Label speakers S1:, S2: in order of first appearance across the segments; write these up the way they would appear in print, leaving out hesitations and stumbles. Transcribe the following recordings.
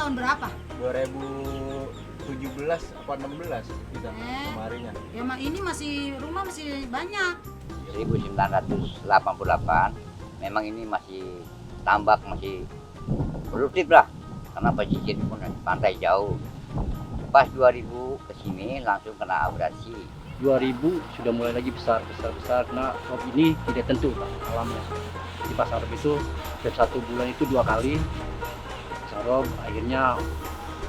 S1: tahun berapa?
S2: 2017 apa 16 kita kemarinnya.
S1: Ya ini rumah masih banyak.
S3: 1988 memang ini masih tambak, masih produktif lah karena pesisir pun pantai jauh. Pas 2000 ke sini langsung kena abrasi.
S4: 2000 sudah mulai lagi besar karena rob ini tidak tentu Pak, alamnya. Di pasar rob itu setiap 1 bulan itu 2 kali pasar rob, akhirnya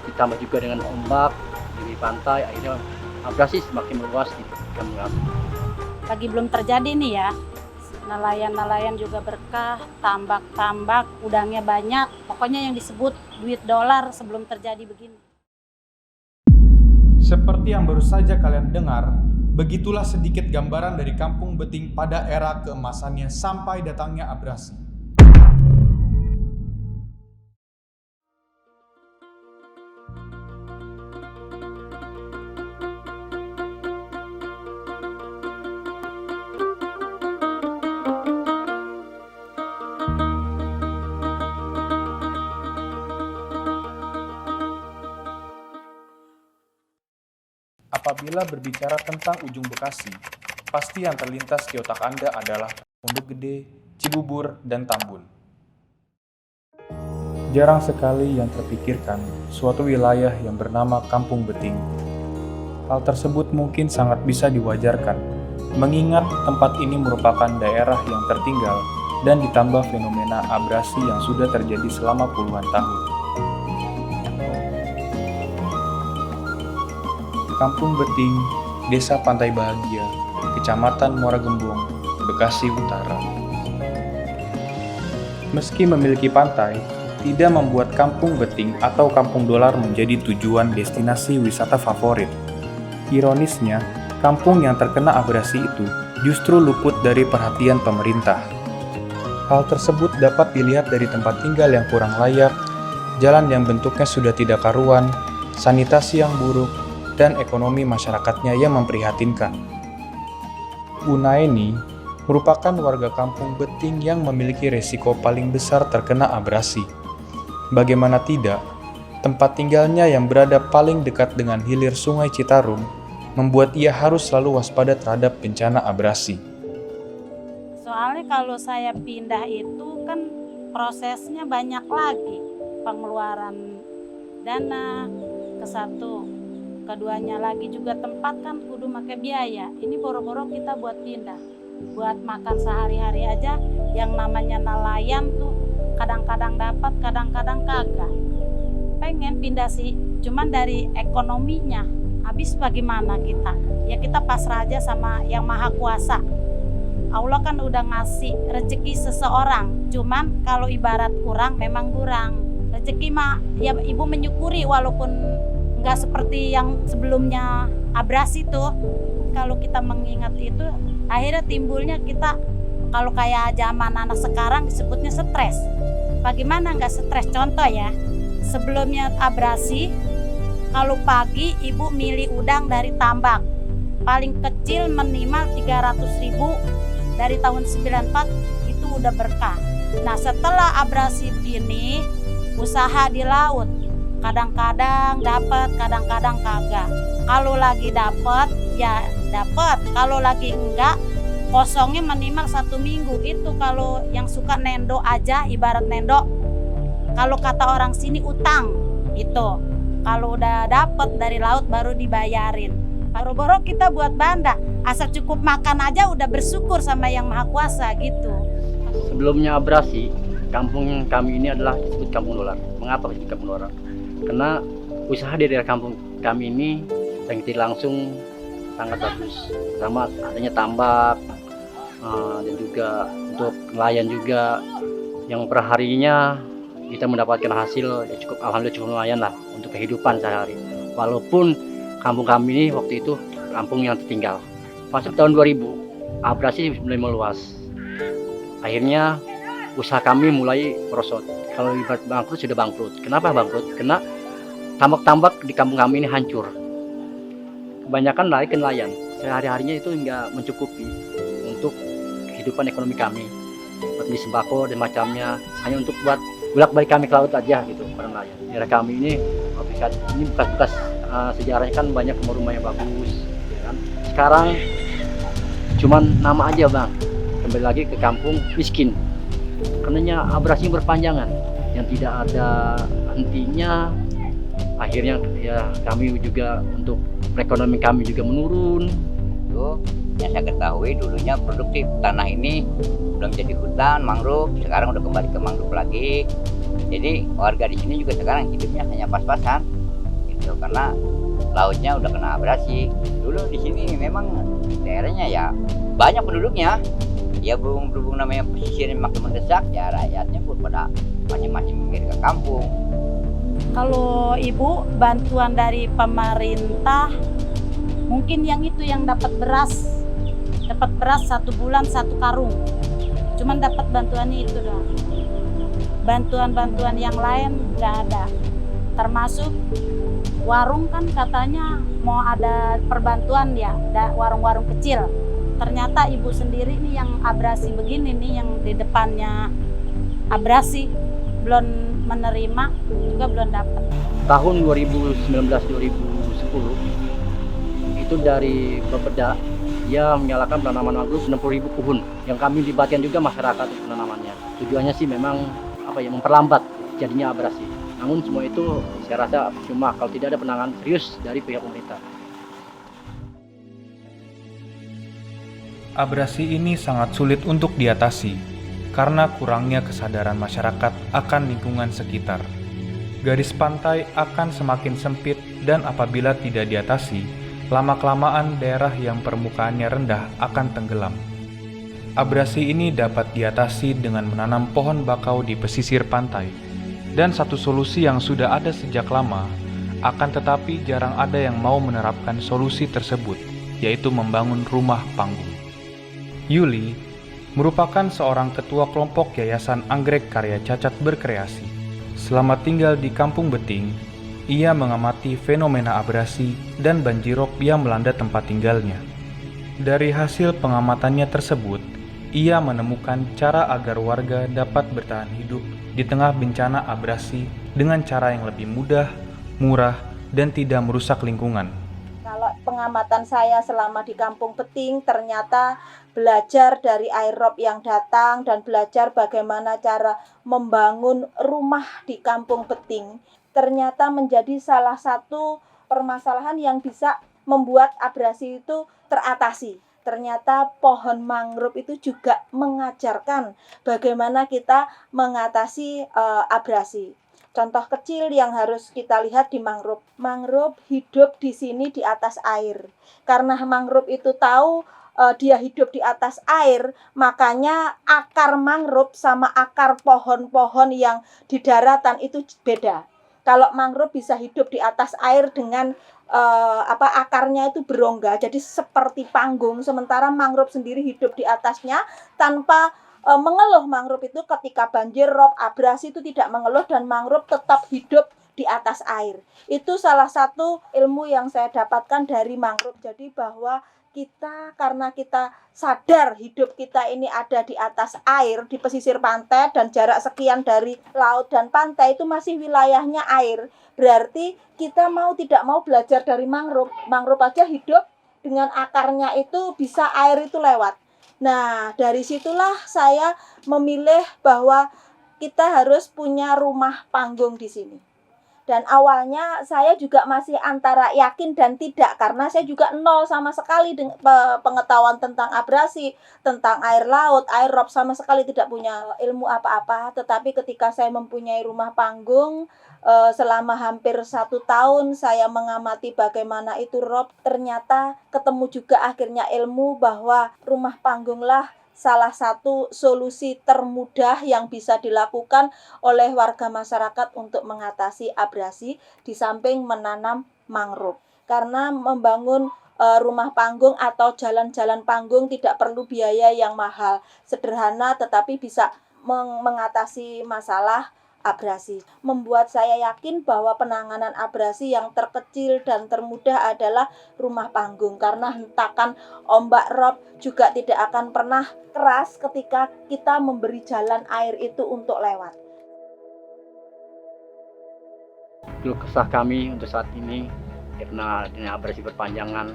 S4: ditambah juga dengan ombak di pantai, akhirnya abrasi semakin meluas di Kampung Api.
S5: Lagi belum terjadi nih ya, nelayan juga berkah, tambak udangnya banyak, pokoknya yang disebut duit dolar sebelum terjadi begini.
S6: Seperti yang baru saja kalian dengar, begitulah sedikit gambaran dari Kampung Beting pada era keemasannya sampai datangnya abrasi. Apabila berbicara tentang ujung Bekasi, pasti yang terlintas di otak Anda adalah Pondok Gede, Cibubur, dan Tambun. Jarang sekali yang terpikirkan suatu wilayah yang bernama Kampung Beting. Hal tersebut mungkin sangat bisa diwajarkan, mengingat tempat ini merupakan daerah yang tertinggal dan ditambah fenomena abrasi yang sudah terjadi selama puluhan tahun. Kampung Beting, Desa Pantai Bahagia, Kecamatan Muara Gembong, Bekasi Utara. Meski memiliki pantai, tidak membuat Kampung Beting atau Kampung Dolar menjadi tujuan destinasi wisata favorit. Ironisnya, kampung yang terkena abrasi itu justru luput dari perhatian pemerintah. Hal tersebut dapat dilihat dari tempat tinggal yang kurang layak, jalan yang bentuknya sudah tidak karuan, sanitasi yang buruk, dan ekonomi masyarakatnya yang memprihatinkan. Unaini merupakan warga Kampung Beting yang memiliki resiko paling besar terkena abrasi. Bagaimana tidak, tempat tinggalnya yang berada paling dekat dengan hilir Sungai Citarum membuat ia harus selalu waspada terhadap bencana abrasi.
S5: Soalnya kalau saya pindah itu kan prosesnya banyak lagi, pengeluaran dana ke satu. Keduanya lagi juga tempat kan kudu pakai biaya. Ini boro-boro kita buat pindah. Buat makan sehari-hari aja yang namanya nelayan tuh kadang-kadang dapat, kadang-kadang kagak. Pengen pindah sih, cuman dari ekonominya habis bagaimana kita? Ya kita pasrah aja sama Yang Maha Kuasa. Allah kan udah ngasih rezeki seseorang. Cuman kalau ibarat kurang memang kurang. Rezeki mah ya ibu menyukuri walaupun nggak seperti yang sebelumnya abrasi tuh. Kalau kita mengingat itu, akhirnya timbulnya kita kalau kayak zaman anak sekarang disebutnya stres. Bagaimana nggak stres? Contoh ya, sebelumnya abrasi, kalau pagi ibu milih udang dari tambak, paling kecil minimal 300.000 dari tahun 94 itu udah berkah. Nah setelah abrasi begini, usaha di laut, kadang-kadang dapat, kadang-kadang kagak. Kalau lagi dapat, ya dapat. Kalau lagi enggak, kosongnya minimal 1 minggu. Itu kalau yang suka nendo aja, ibarat nendo. Kalau kata orang sini utang, itu. Kalau udah dapat dari laut baru dibayarin. Boro-boro kita buat banda, asal cukup makan aja udah bersyukur sama Yang Maha Kuasa gitu.
S4: Sebelumnya abrasi, kampung kami ini adalah disebut Kampung Dolar. Mengapa disebut Kampung Dolar? Karena usaha di daerah kampung kami ini sangat langsung sangat bagus, sama adanya tambak dan juga untuk nelayan juga yang perharinya kita mendapatkan hasil ya cukup, alhamdulillah cukup lumayan lah untuk kehidupan sehari-hari. Walaupun kampung kami ini waktu itu kampung yang tertinggal. Masuk tahun 2000 abrasi mulai meluas. Akhirnya usaha kami mulai merosot. Kalau ibarat bangkrut sudah bangkrut. Kenapa bangkrut? Karena tambak-tambak di kampung kami ini hancur. Kebanyakan lari ke nelayan. Sehari-harinya itu nggak mencukupi untuk kehidupan ekonomi kami. Seperti sembako dan macamnya. Hanya untuk buat bolak-balik kami ke laut aja gitu para nelayan. Daerah kami ini bekas-bekas sejarahnya kan banyak rumah yang bagus, ya kan. Sekarang cuman nama aja bang, kembali lagi ke kampung miskin. Karenanya abrasi berpanjangan yang tidak ada hentinya. Akhirnya ya kami juga untuk perekonomian kami juga menurun.
S3: Itu yang saya ketahui dulunya produktif, tanah ini belum jadi hutan mangrove, sekarang udah kembali ke mangrove lagi. Jadi warga di sini juga sekarang hidupnya hanya pas-pasan gitu, karena lautnya udah kena abrasi. Dulu di sini memang daerahnya ya banyak penduduknya, ya berhubung namanya pesisir makin mendesak, ya rakyatnya pun pada masing-masing mikir ke kampung.
S5: Kalau ibu bantuan dari pemerintah, mungkin yang itu yang dapat beras 1 bulan 1 karung, cuman dapat bantuannya itu doang. Bantuan-bantuan yang lain nggak ada, termasuk warung kan katanya mau ada perbantuan ya, ada warung-warung kecil. Ternyata ibu sendiri nih yang abrasi begini nih, yang di depannya abrasi belum menerima, juga belum dapat.
S4: Tahun 2019-2010 itu dari Bapeda dia menyalakan penanaman mangrove 60.000 pohon yang kami libatkan juga masyarakat penanamannya. Tujuannya sih memang memperlambat jadinya abrasi. Namun semua itu saya rasa cuma kalau tidak ada penanganan serius dari pihak pemerintah.
S6: Abrasi ini sangat sulit untuk diatasi karena kurangnya kesadaran masyarakat akan lingkungan sekitar. Garis pantai akan semakin sempit dan apabila tidak diatasi, lama-kelamaan daerah yang permukaannya rendah akan tenggelam. Abrasi ini dapat diatasi dengan menanam pohon bakau di pesisir pantai. Dan satu solusi yang sudah ada sejak lama, akan tetapi jarang ada yang mau menerapkan solusi tersebut, yaitu membangun rumah panggung. Yuli merupakan seorang ketua kelompok Yayasan Anggrek Karya Cacat Berkreasi. Selama tinggal di Kampung Beting, ia mengamati fenomena abrasi dan banjirop yang melanda tempat tinggalnya. Dari hasil pengamatannya tersebut, ia menemukan cara agar warga dapat bertahan hidup di tengah bencana abrasi dengan cara yang lebih mudah, murah, dan tidak merusak lingkungan.
S7: Kalau pengamatan saya selama di Kampung Beting, ternyata belajar dari aerob yang datang dan belajar bagaimana cara membangun rumah di Kampung Beting, ternyata menjadi salah satu permasalahan yang bisa membuat abrasi itu teratasi. Ternyata pohon mangrove itu juga mengajarkan bagaimana kita mengatasi abrasi. Contoh kecil yang harus kita lihat di mangrove. Mangrove hidup di sini di atas air. Karena mangrove itu tahu dia hidup di atas air, makanya akar mangrove sama akar pohon-pohon yang di daratan itu beda. Kalau mangrove bisa hidup di atas air dengan akarnya itu berongga, jadi seperti panggung, sementara mangrove sendiri hidup di atasnya tanpa mengeluh. Mangrove itu ketika banjir rob abrasi itu tidak mengeluh dan mangrove tetap hidup di atas air. Itu salah satu ilmu yang saya dapatkan dari mangrove. Jadi bahwa kita, karena kita sadar hidup kita ini ada di atas air, di pesisir pantai, dan jarak sekian dari laut dan pantai itu masih wilayahnya air. Berarti kita mau tidak mau belajar dari mangrove. Mangrove aja hidup dengan akarnya itu bisa air itu lewat. Nah, dari situlah saya memilih bahwa kita harus punya rumah panggung di sini. Dan awalnya saya juga masih antara yakin dan tidak, karena saya juga nol sama sekali pengetahuan tentang abrasi, tentang air laut, air rob, sama sekali tidak punya ilmu apa-apa. Tetapi ketika saya mempunyai rumah panggung, selama hampir 1 tahun saya mengamati bagaimana itu rob, ternyata ketemu juga akhirnya ilmu bahwa rumah panggunglah salah satu solusi termudah yang bisa dilakukan oleh warga masyarakat untuk mengatasi abrasi di samping menanam mangrove. Karena membangun rumah panggung atau jalan-jalan panggung tidak perlu biaya yang mahal, sederhana tetapi bisa mengatasi masalah abrasi. Membuat saya yakin bahwa penanganan abrasi yang terkecil dan termudah adalah rumah panggung, karena hentakan ombak rob juga tidak akan pernah keras ketika kita memberi jalan air itu untuk lewat.
S4: keluh kesah kami untuk saat ini karena adanya abrasi berpanjangan,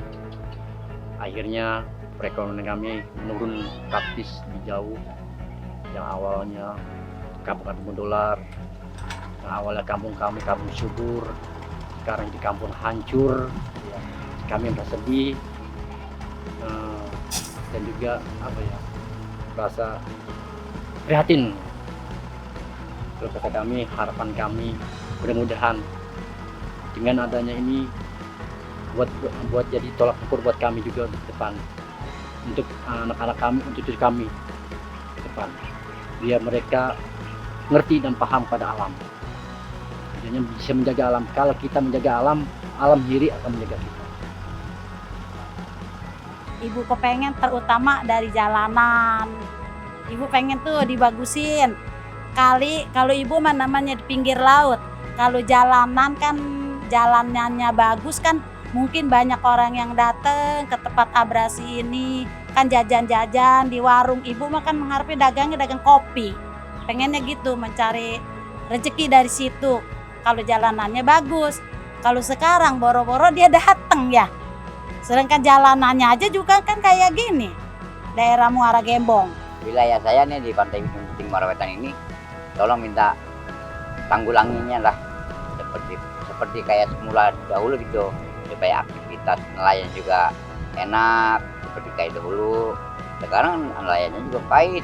S4: akhirnya perekonomian kami menurun praktis di jauh. Yang awalnya kampung dolar, yang awalnya kampung kami kampung subur, sekarang di kampung hancur. Kami merasa sedih dan juga merasa prihatin. Kalau kata kami, harapan kami mudah-mudahan dengan adanya ini buat jadi tolak ukur buat kami juga di depan, untuk anak-anak kami, untuk cucu kami ke depan, biar mereka ngerti dan paham pada alam. Jadinya bisa menjaga alam. Kalau kita menjaga alam, alam sendiri akan menjaga kita.
S5: Ibu kepengen terutama dari jalanan. Ibu pengen tuh dibagusin. Kalau ibu mah namanya di pinggir laut. Kalau jalanan kan jalanannya bagus kan, mungkin banyak orang yang datang ke tempat abrasi ini kan jajan-jajan di warung. Ibu mah kan mengharapkan dagang kopi. Pengennya gitu, mencari rezeki dari situ. Kalau jalanannya bagus. Kalau sekarang boro-boro dia datang ya. Sedangkan jalanannya aja juga kan kayak gini. Daerah Muara Gembong.
S3: Wilayah saya nih di Pantai Ujung Beting Muara ini, tolong minta tanggulanginya lah, seperti kayak semula dahulu gitu, supaya aktivitas nelayan juga enak seperti kayak dahulu. Sekarang nelayannya juga pahit,